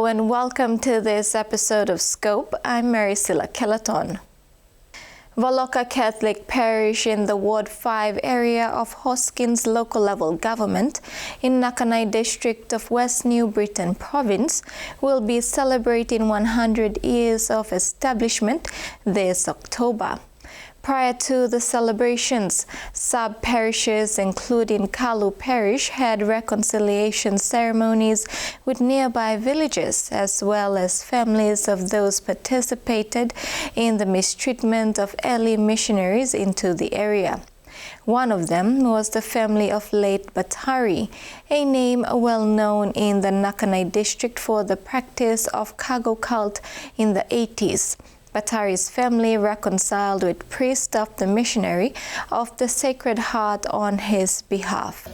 and welcome to this episode of Scope. I'm Mary Silla Kelaton. Valoka Catholic Parish in the Ward 5 area of Hoskins local level government in Nakanai district of West New Britain province will be celebrating 100 years of establishment this October. Prior to the celebrations, sub-parishes including Kalu Parish had reconciliation ceremonies with nearby villages as well as families of those participated in the mistreatment of early missionaries into the area. One of them was the family of late Batari, a name well known in the Nakanai district for the practice of cargo cult in the 80s. Batari's family reconciled with priest of the missionary of the Sacred Heart on his behalf.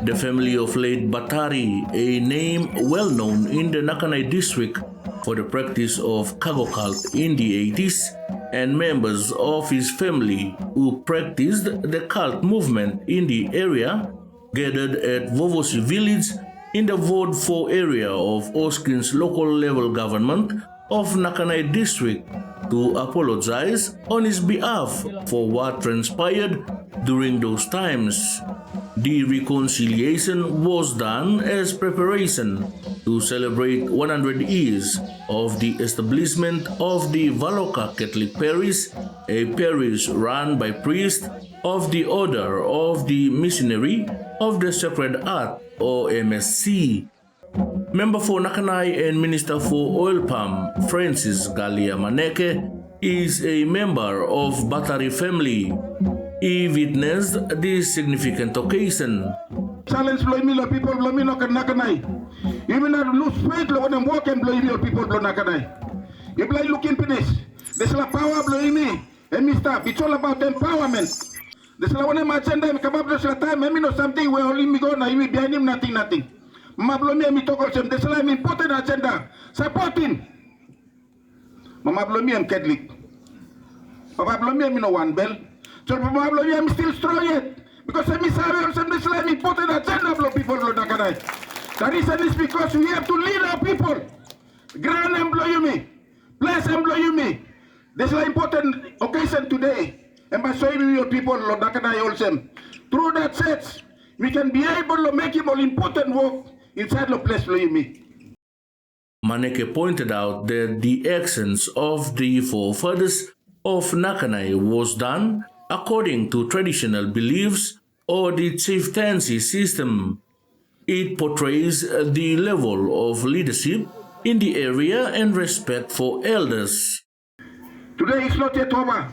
The family of late Batari, a name well known in the Nakanai district for the practice of cargo cult in the 80s, and members of his family who practiced the cult movement in the area gathered at Vovosi village in the Ward 4 area of Hoskins local level government of Nakanai district to apologize on his behalf for what transpired during those times. The reconciliation was done as preparation to celebrate 100 years of the establishment of the Valoka Catholic Parish, a parish run by priests of the Order of the Missionary of the Sacred Heart, or MSC. Member for Nakanai and Minister for Oil Palm, Francis Galia Maneke, is a member of Batari family. He witnessed this significant occasion. Challenge blow me, people blow me, no Nakanai. Even I lose faith when I'm walking, blow me, people blow Nakanai. You play looking finish. This is power blowing me. And me stop. It's all about empowerment. This is when I'm agenda, I come up this time, I know something where only me go now, you behind him, nothing. Mama blow me, me talk about him. This is an important agenda. Support him. Mama blow me, I'm Catholic. Papa blow me, I'm no one bell. So Papa blow me, I'm still strong yet. Because I'm sorry, this is an important agenda blow people blow Nakanai. The reason is because we have to lead our people. Grand employ me. Bless employ me. This is an important occasion today. And by showing your people, Lord Nakanai also. Through that sense, we can be able to make him all important work inside the place for me. Maneke pointed out that the actions of the forefathers of Nakanai was done according to traditional beliefs or the chieftaincy system. It portrays the level of leadership in the area and respect for elders. Today is not yet over.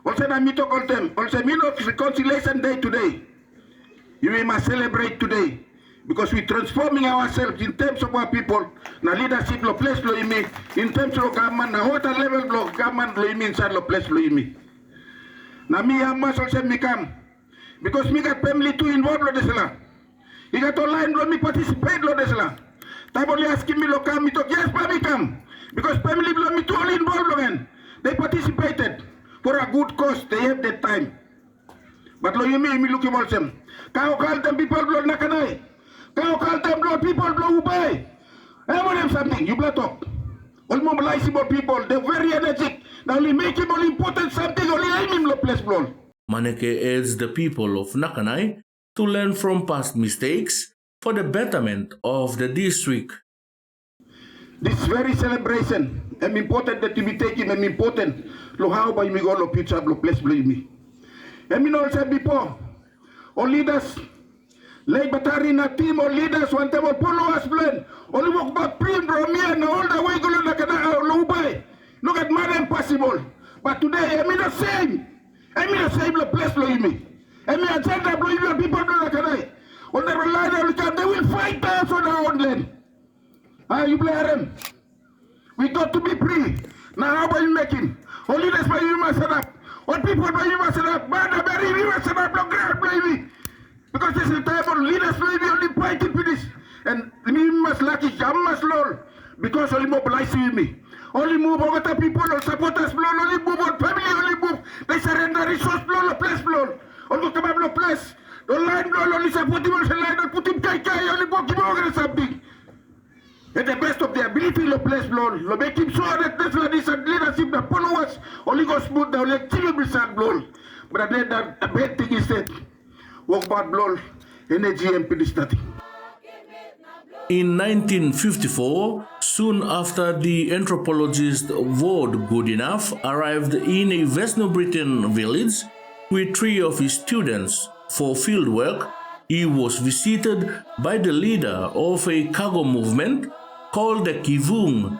Also, I meet all them. Also, me not reconciliation day today. We must celebrate today because we're transforming ourselves in terms of our people. Now leadership lo place lo imi in terms of government. Now what level lo government lo imi inside lo place lo imi. Now me must also me come because me got family too involved lo desla. You got online lo me participate lo desla. Taboli asking me lo come me talk yes pa me come because family lo me too all involved lo man. They participated for a good cause. They have that time. But lo imi me look about them. Kau call them people blow Nakanai. Kau call them blow people blow Ubay. Everyone something. You blow talk. All mobilize about people. They're very energetic. Now only make him all important something. Only aim him lo place blow. Maneke urged the people of Nakanai to learn from past mistakes for the betterment of the district. This very celebration, I'm important that you be taking, I'm important. Lo how by me go lo future lo place blow me. And me also before. All leaders, late Batari na team, all leaders, one time all followers, blend. Only walk back prim, Romia, and all the way go to Lubay. Look at man impossible. But today, I mean the same. I mean the same, the place blow me. I mean, agenda blow you, people blow the Kanai. On the line, they will fight us on our own land. You play them. We got to be free. Now, how are you making? Only that's why you must set up. All people why you must set up. Bada, Barry, we must set up. No grab, baby. Because this is the time of leaders, baby, only fighting for this. And we must lucky, jam must lol. Because only mobilize me. Only move over the people, all supporters, blow, only move on family, only move. They surrender resource, blow, the place, blow. Only come up, no place. Don't line, blow, only support him, only line, don't put him, only walk him over something. At the best of their ability, the place, blow. Lo make him sure that this leadership, the followers, only go smooth, the only achievable side, blow. But then the bad thing is that, walk bad, blow, energy and finish nothing. In 1954, soon after the anthropologist Ward Goodenough arrived in a Western Britain village with 3 of his students for field work, he was visited by the leader of a cargo movement called the TVWAN.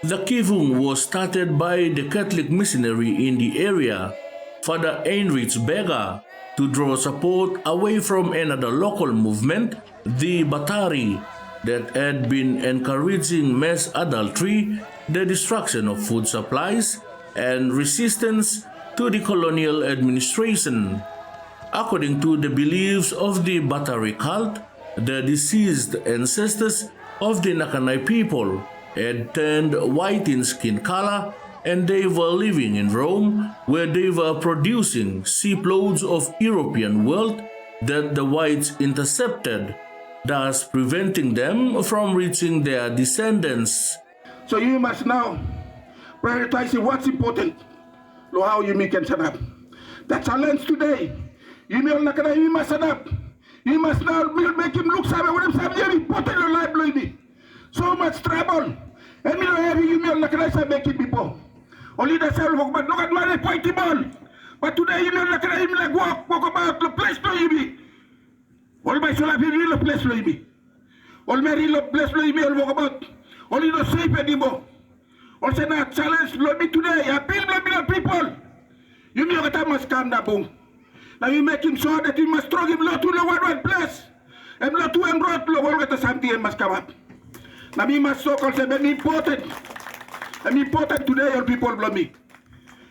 The TVWAN was started by the Catholic missionary in the area, Father Heinrich Berger, to draw support away from another local movement, the Batari, that had been encouraging mass adultery, the destruction of food supplies, and resistance to the colonial administration. According to the beliefs of the Batari cult, the deceased ancestors of the Nakanai people had turned white in skin color, and they were living in Rome, where they were producing shiploads of European wealth that the whites intercepted, thus preventing them from reaching their descendants. So you must now prioritize what's important. Know how you can set up. The challenge today, you must set up. You must now make him look something important in your life, baby. So much trouble. And me know you make it before. Only the self work, but look at my pointy ball. But today you like walk about the place baby. All my soul have real place baby. All my real place baby all walk about. Only no safe anymore. Also now challenge me today. Appeal the people. You must calm down, boom. Now you make him sure that you must throw him lot to the one place. And lot to and brought low get something must come up. Now me must so called very important. I'm important today, all people blow me.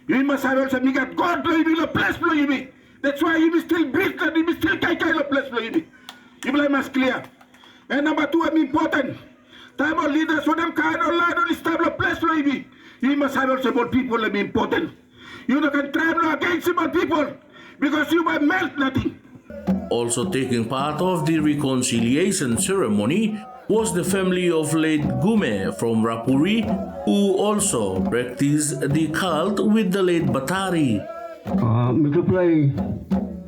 You must have also me got God blow me, the place blow me. That's why you still breathe and you still can't the place blow me. You blame us clear. And number 2, I'm important. Time of leaders for them kind of line only stable place blow me. You must have also more people that be important. You can travel against more people because you might melt nothing. Also taking part of the reconciliation ceremony was the family of late Gume from Rapuri, who also practiced the cult with the late Batari. Mituplay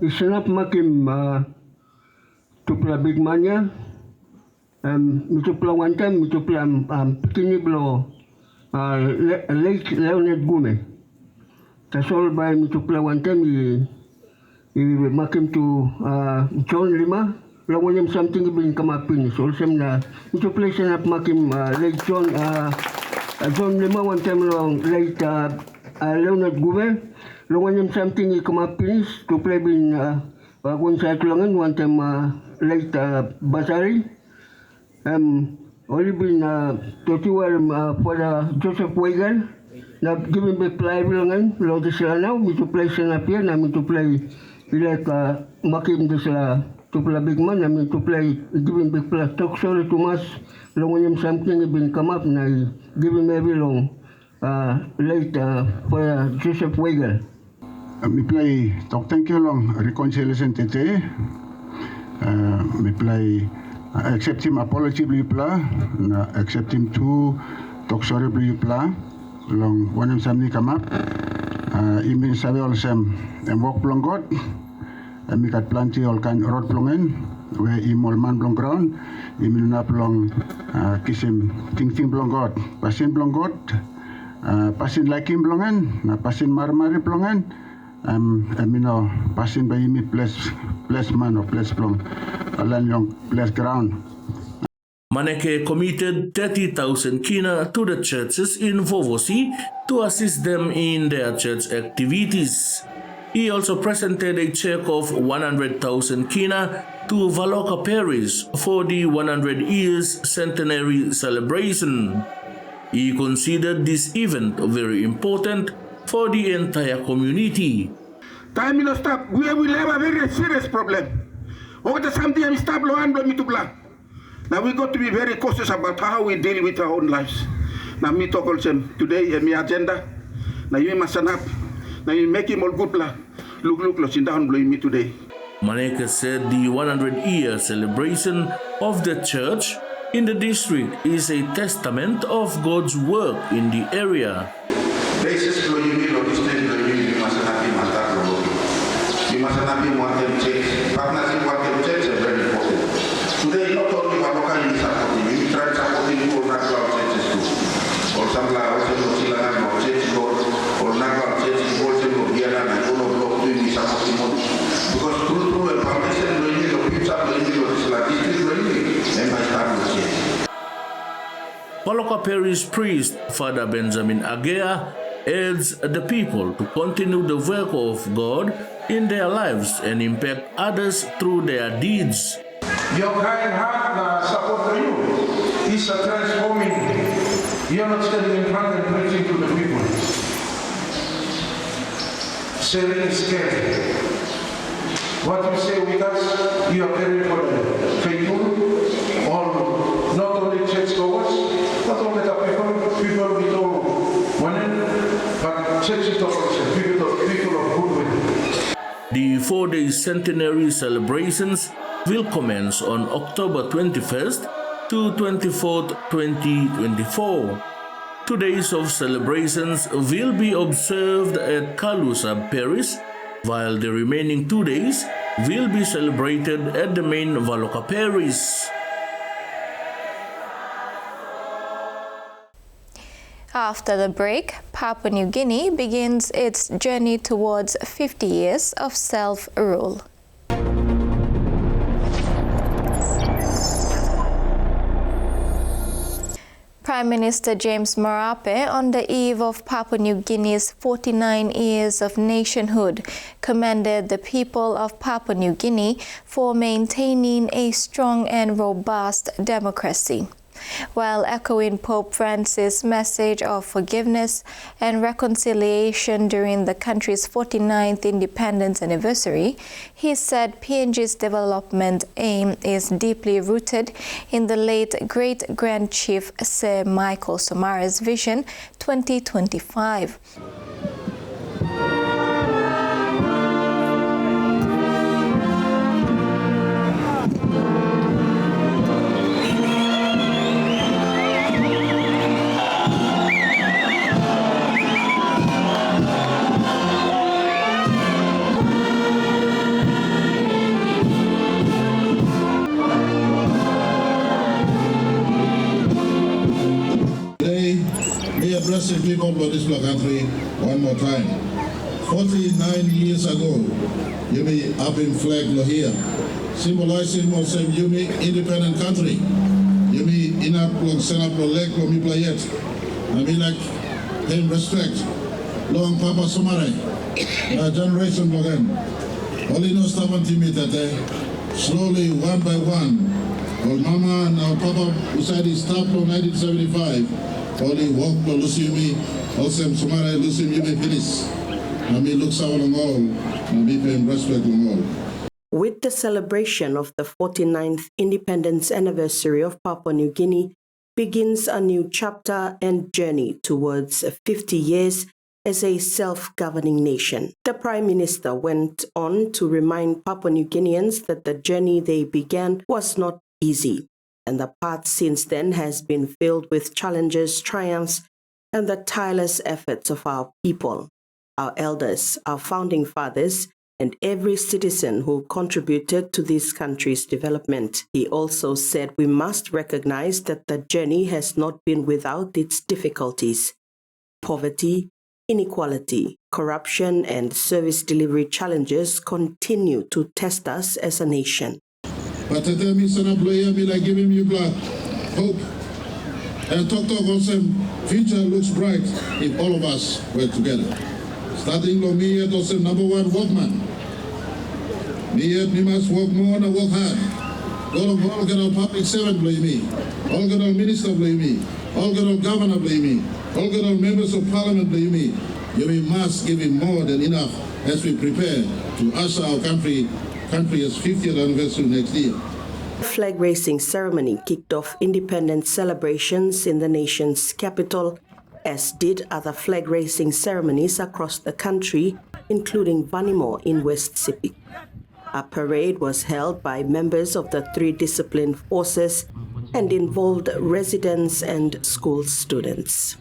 isanap makim tupla big mania. Mitupla one time mitupla pikiniblo late Leonard Gume. Tasol by mitupla one time I makim to John Lima. Lawan yung something ibig kamapin. So, some na, ito place na makim late John Lima, one time long, late Leonard Gume. Lawan yung something ikamapin, to play bin, kung sa tulangan, one time late Basari. Only been totiwal for Joseph Weigel. Na giving me play bilangan, lodi sila now, ito place na piya, namin to play, like makim do sila, to play big man, namin to play, giving big plus talk sorry to mas, long yung something ibin come up na giving me long late for Joseph Weigel. Me play talk thank you long reconciliation tete. Me play accept him apology bli pla, na accept him to talk sorry bli pla, long one him samni come up. Imin sabi all sem walk plong God. Mi kat planti all kan road plongen we imol man plong ground imin na plong kisim ting plong God pasin plong God pasin like him plongen na pasin marmari plongen passing by me place man or place long, land long place ground. Maneke committed 30,000 kina to the churches in Vovosi to assist them in their church activities. He also presented a check of 100,000 kina to Valoka Parish for the 100 years centenary celebration. He considered this event very important for the entire community. Time will stop. We will have a very serious problem. Over something I'm stop low and me to black. Now we got to be very cautious about how we deal with our own lives. Now me talk also today in my agenda. Now you must stand up. Now you make him all good black. Look, sit down, blowing me today. Maneke said the 100-year celebration of the church in the district is a testament of God's work in the area. Places blowing me, district blowing me, you must not be you must not be wanted change. Partnership wanted change is very important. Today, not only Valoka is supporting, we try supporting all natural churches too. Or some also no Silangan or church or natural churches also no Vietnam and all of block doing this supporting more. Because through a foundation blowing me, or future blowing me, or Sila district blowing me, then I start with change. Valoka Parish priest Father Benjamin Agea urges the people to continue the work of God in their lives and impact others through their deeds. Your kind heart support to you is a transforming. You're not standing in front and preaching to the people. Sharing is caring. What you say with us, you are caring for the faithful, all, not only churchgoers, not only the people with all women, but churches also, people of goodwill. The 4-day centenary celebrations will commence on October 21st to 24th, 2024. 2 days of celebrations will be observed at Kalusa Parish, while the remaining 2 days will be celebrated at the main Valoka Parish. After the break, Papua New Guinea begins its journey towards 50 years of self-rule. Prime Minister James Marape, on the eve of Papua New Guinea's 49 years of nationhood, commended the people of Papua New Guinea for maintaining a strong and robust democracy. While echoing Pope Francis' message of forgiveness and reconciliation during the country's 49th independence anniversary, he said PNG's development aim is deeply rooted in the late great-grand chief Sir Michael Somare's Vision 2025. Address the people of this country one more time. 49 years ago, Yumi Abim flag here, symbolizing Muslim Yumi independent country. Yumi inak long senap lo lek lo mi playet. Naminak pay respect. Long Papa Somare, generation again. Only no staban timitate. Slowly, one by one. Well, Mama and our Papa decided to stop from 1975. Only walk to Lusimi, also Somare Lusim Yumi finish. Nami looks out on all, Nami pay respect on all. With the celebration of the 49th independence anniversary of Papua New Guinea, begins a new chapter and journey towards 50 years as a self-governing nation. The Prime Minister went on to remind Papua New Guineans that the journey they began was not easy, and the path since then has been filled with challenges, triumphs, and the tireless efforts of our people, our elders, our founding fathers, and every citizen who contributed to this country's development. He also said we must recognize that the journey has not been without its difficulties. Poverty, inequality, corruption and service delivery challenges continue to test us as a nation. But tell me, son of lawyer, me like giving you blood, hope. And talk also, future looks bright if all of us work together. Starting from me here, also number one workman. Me here, we must work more and work hard. All get our public servant blame me. All get our minister blame me. All get our governor blame me. All get our members of parliament blame me. We must give him more than enough as we prepare to usher our country's 50th anniversary next year. The flag raising ceremony kicked off independence celebrations in the nation's capital, as did other flag raising ceremonies across the country, including Vanimo in West Sepik. A parade was held by members of the three disciplined forces and involved residents and school students.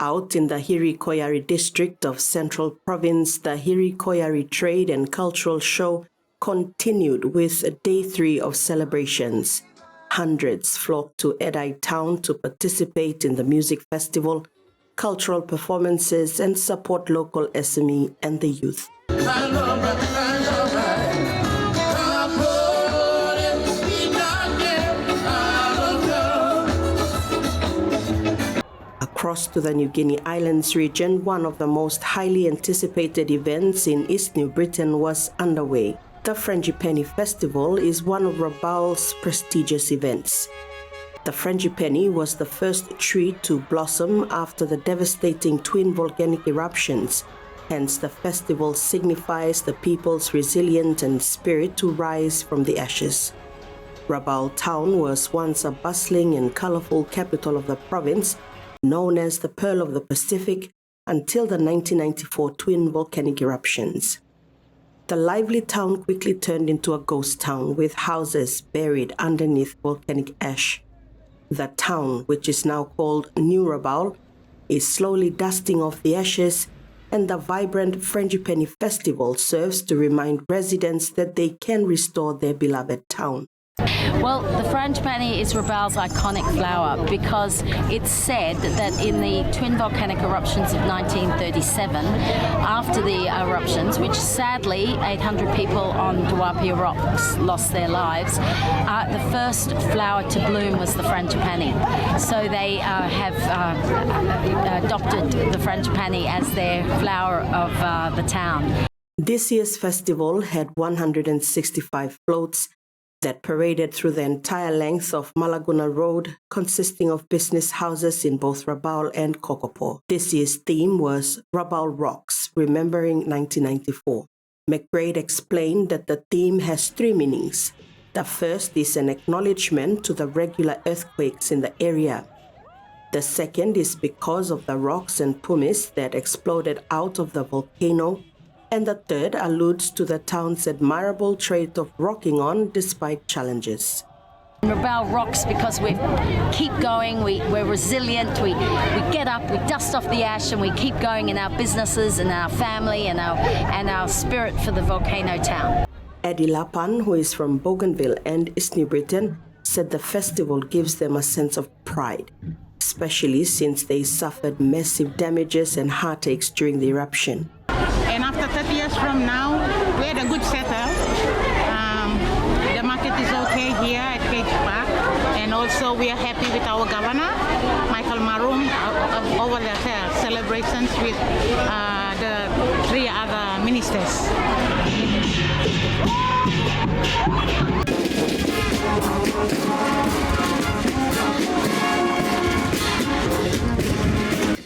Out in the Hiri Koyari district of Central Province, the Hiri Koyari Trade and Cultural Show continued with day 3 of celebrations. Hundreds flocked to Edai town to participate in the music festival, cultural performances, and support local SME and the youth. Across to the New Guinea Islands region, one of the most highly anticipated events in East New Britain was underway. The Frangipani Festival is one of Rabaul's prestigious events. The Frangipani was the first tree to blossom after the devastating twin volcanic eruptions. Hence, the festival signifies the people's resilience and spirit to rise from the ashes. Rabaul town was once a bustling and colorful capital of the province, known as the Pearl of the Pacific, until the 1994 twin volcanic eruptions. The lively town quickly turned into a ghost town with houses buried underneath volcanic ash. The town, which is now called New Rabaul, is slowly dusting off the ashes, and the vibrant Frangipani Festival serves to remind residents that they can restore their beloved town. Well, the frangipani is Rabaul's iconic flower because it's said that in the twin volcanic eruptions of 1937, after the eruptions, which sadly 800 people on Duapia Rocks lost their lives, the first flower to bloom was the frangipani. So they have adopted the frangipani as their flower of the town. This year's festival had 165 floats that paraded through the entire length of Malaguna Road, consisting of business houses in both Rabaul and Kokopo. This year's theme was Rabaul Rocks, remembering 1994. McBride explained that the theme has 3 meanings. The first is an acknowledgement to the regular earthquakes in the area. The second is because of the rocks and pumice that exploded out of the volcano. And the third alludes to the town's admirable trait of rocking on despite challenges. Rabaul rocks because we keep going, we're resilient, we get up, we dust off the ash and we keep going in our businesses and our family and our spirit for the volcano town. Eddie Lapan, who is from Bougainville and East New Britain, said the festival gives them a sense of pride, especially since they suffered massive damages and heartaches during the eruption. And after 30 years from now, we had a good setup. The market is okay here at Cage Park. And also we are happy with our governor, Michael Maroon, over the celebrations with the 3 other ministers.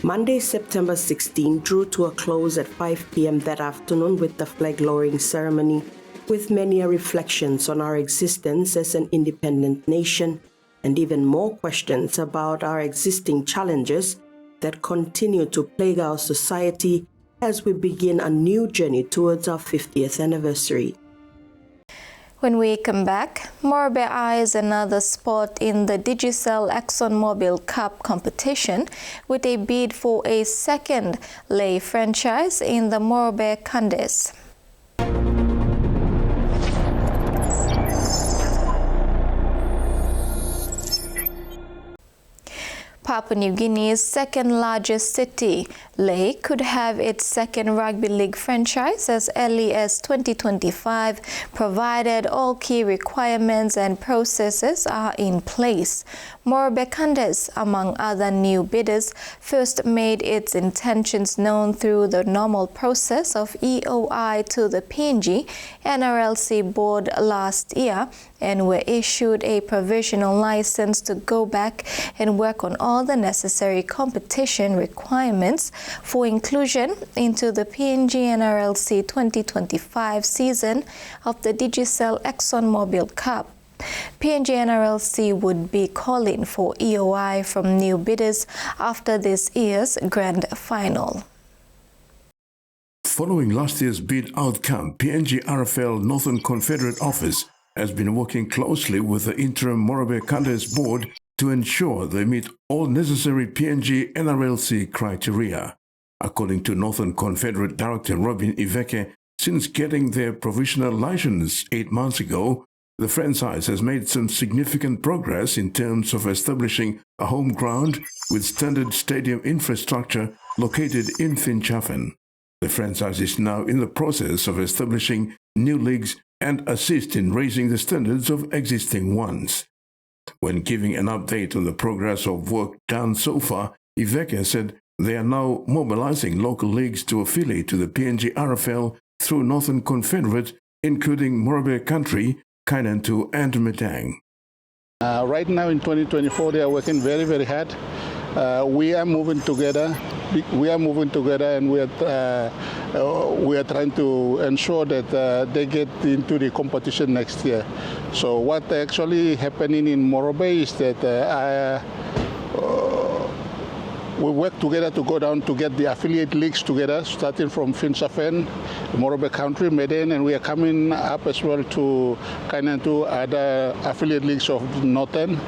Monday, September 16 drew to a close at 5 p.m. that afternoon with the flag-lowering ceremony, with many reflections on our existence as an independent nation and even more questions about our existing challenges that continue to plague our society as we begin a new journey towards our 50th anniversary. When we come back, Morobe eyes another spot in the Digicel ExxonMobil Cup competition with a bid for a second lay franchise in the Morobe Candice. Papua New Guinea's second-largest city, Lae, could have its second rugby league franchise as early as 2025, provided all key requirements and processes are in place. Morobe Candace, among other new bidders, first made its intentions known through the normal process of EOI to the PNG NRLC board last year and were issued a provisional license to go back and work on all the necessary competition requirements for inclusion into the PNG NRLC 2025 season of the Digicel ExxonMobil Cup. PNG NRLC would be calling for EOI from new bidders after this year's grand final. Following last year's bid outcome, PNG RFL Northern Confederate Office has been working closely with the interim Morobe Candace board to ensure they meet all necessary PNG NRLC criteria. According to Northern Confederate Director Robin Iveke, since getting their provisional license 8 months ago, the franchise has made some significant progress in terms of establishing a home ground with standard stadium infrastructure located in Finchafen. The franchise is now in the process of establishing new leagues and assist in raising the standards of existing ones. When giving an update on the progress of work done so far, Iveke said they are now mobilizing local leagues to affiliate to the PNG RFL through Northern Confederate, including Morobe Country, Kainantu and Medang. Right now in 2024, they are working very, very hard. We are moving together. And we are trying to ensure that they get into the competition next year. So what actually happening in Morobe is that we work together to go down to get the affiliate leagues together, starting from Finchafen, Morobe Country, Medan, and we are coming up as well to Kainantu, other affiliate leagues of Northern,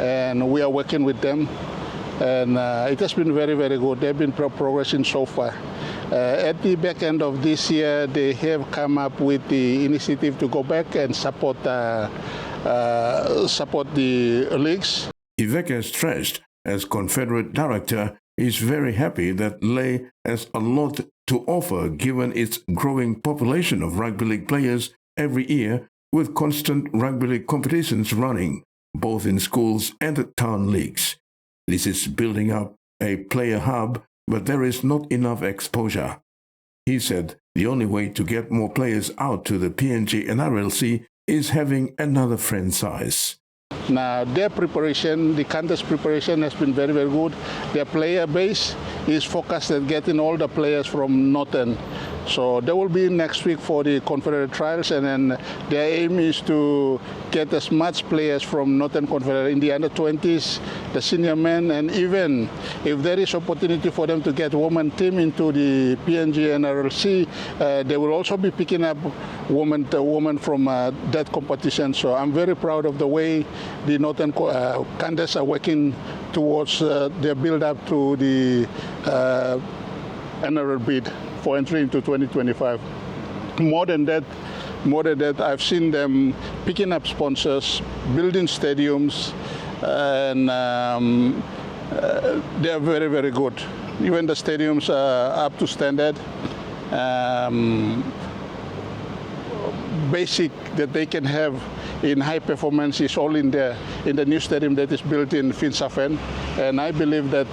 and we are working with them. And it has been very, very good. They've been progressing so far. At the back end of this year, they have come up with the initiative to go back and support the leagues. Iveke stressed, as Confederate Director, is very happy that Lae has a lot to offer given its growing population of rugby league players every year, with constant rugby league competitions running, both in schools and town leagues. This is building up a player hub, but there is not enough exposure. He said the only way to get more players out to the PNG NRLC is having another franchise. Now, their preparation, the Candace preparation has been very, very good. Their player base is focused at getting all the players from Northern. So they will be next week for the Confederate trials, and then their aim is to get as much players from Northern Confederate in the under-20s, the senior men, and even if there is opportunity for them to get women team into the PNG NRLC, they will also be picking up women from that competition. So I'm very proud of the way the Northern Candace are working towards their build-up to the NRL bid for entry into 2025. More than that, I've seen them picking up sponsors, building stadiums, and they are very, very good. Even the stadiums are up to standard. Basic that they can have in high performance is all in the new stadium that is built in Finchafen, and I believe that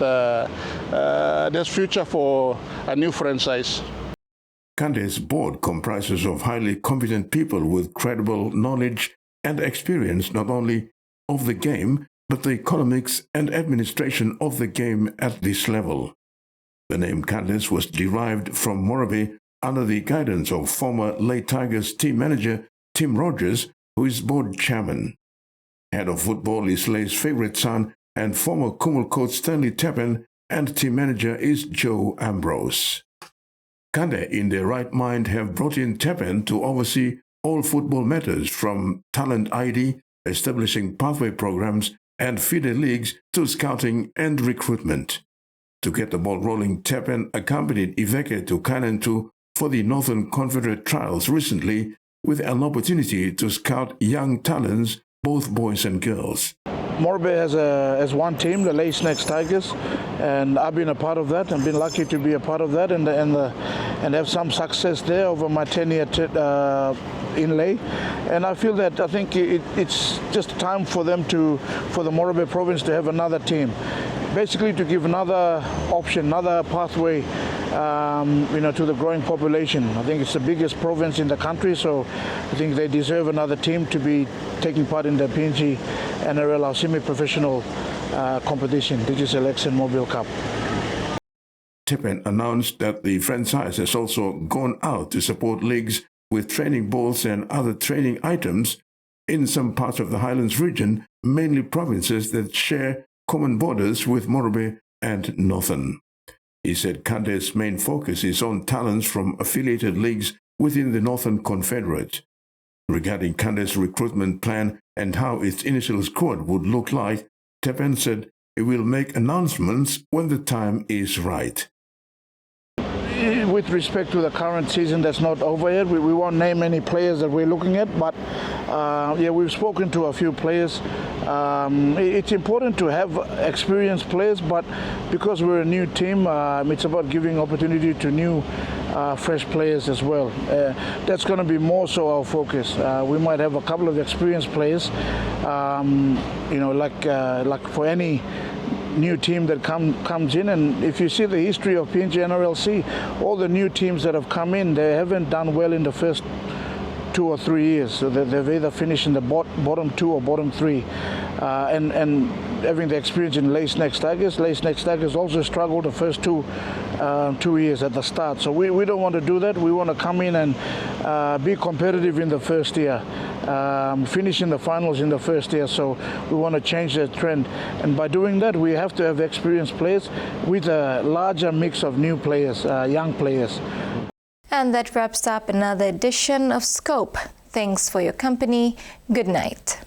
there's future for a new franchise. Candace's board comprises of highly competent people with credible knowledge and experience not only of the game, but the economics and administration of the game at this level. The name Candace was derived from Morobe under the guidance of former Lae Tigers team manager Tim Rogers, who is board chairman. Head of football is Lae's favorite son and former Kumul coach Stanley Teppen, and team manager is Joe Ambrose. Kande, in their right mind, have brought in Teppen to oversee all football matters from talent ID, establishing pathway programs, and feeder leagues to scouting and recruitment. To get the ball rolling, Teppen accompanied Iveke to Kainantu for the Northern Confederate trials recently, with an opportunity to scout young talents, both boys and girls. Morobe has one team, the Lay Snakes Tigers, and I've been a part of that and been lucky to be a part of that and have some success there over my tenure in Lay. And I feel that I think it's just time for the Morobe province to have another team, basically to give another option, another pathway to the growing population. I think it's the biggest province in the country, so I think they deserve another team to be taking part in the PNG NRL, our semi-professional competition, Digicel Exxon Mobil Cup. TVWAN announced that the franchise has also gone out to support leagues with training balls and other training items in some parts of the Highlands region, mainly provinces that share common borders with Morobe and Northern. He said Kande's main focus is on talents from affiliated leagues within the Northern Confederate. Regarding Kande's recruitment plan and how its initial squad would look like, TVWAN said it will make announcements when the time is right. With respect to the current season that's not over yet, we won't name any players that we're looking at, but we've spoken to a few players. It's important to have experienced players, but because we're a new team, it's about giving opportunity to new fresh players as well. That's going to be more so our focus. We might have a couple of experienced players, like for any new team that comes in, and if you see the history of PNG NRLC, all the new teams that have come in, they haven't done well in the first 2 or 3 years, so they've either finished in the bottom 2 or bottom 3, and having the experience in Lay Snakes Tigers also struggled the first 2 years at the start, so we don't want to do that. We want to come in and be competitive in the first year, finish in the finals in the first year, so we want to change that trend, and by doing that we have to have experienced players with a larger mix of new players, young players. And that wraps up another edition of Scope. Thanks for your company. Good night.